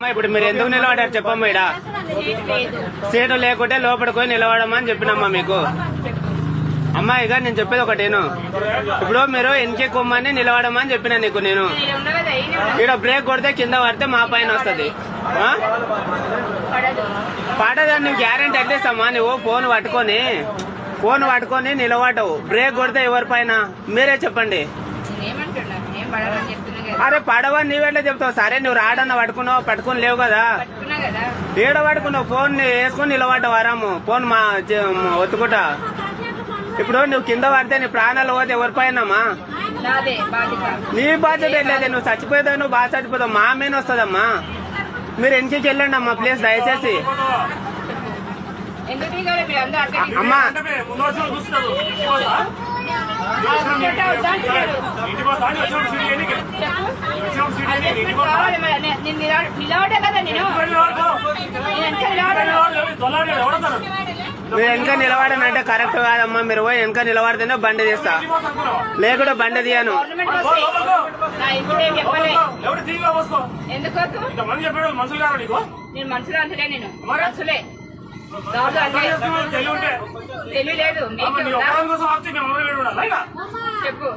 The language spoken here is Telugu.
ఇప్పుడు మీరు ఎందుకు నిలబడారు చెప్పమ్మా? ఇడ సీటు లేకుంటే లోపలికి పోయి నిలబడమని చెప్పినమ్మా మీకు. అమ్మాయిగా నేను చెప్పేది ఒకటేను, ఇప్పుడు మీరు ఎన్కే కొమ్మని నిలబడమని చెప్పినా నీకు. నేను ఇక్కడ బ్రేక్ కొడితే కింద పడితే మా పైన వస్తుంది. పడదని నువ్వు గ్యారెంటీ ఎట్లేస్తామా? నువ్వు ఫోన్ పట్టుకొని నిలబడవు, బ్రేక్ కొడితే ఎవరి పైన మీరే చెప్పండి. అరే పడవని నీవెట్లా చెప్తావు? సరే నువ్వు రాడన్న పట్టుకుని లేవు కదా, ఏడ పట్టుకున్నావు? ఫోన్ వేసుకుని నిలబడ్డావు ఆరాము, ఫోన్ మా ఒత్తుకుంటా. ఇప్పుడు నువ్వు కింద పడితే నీ ప్రాణాలు పోతే ఎవరి పైనమ్మా? నీ బాధ్యత లేదు. నువ్వు చచ్చిపోతావు, నువ్వు బాగా చచ్చిపోతావు, మా మీద వస్తుందమ్మా. మీరు ఎన్కి వెళ్ళండి అమ్మా ప్లీజ్ దయచేసి. అమ్మా మీరు వెనక నిలబడనంటే కరెక్ట్ కాదమ్మా. మీరు పోయి వెనక నిలబడితేనే బండి తీస్తా, లేకుండా బండి తీయను. తెలియలేదు చెప్పు.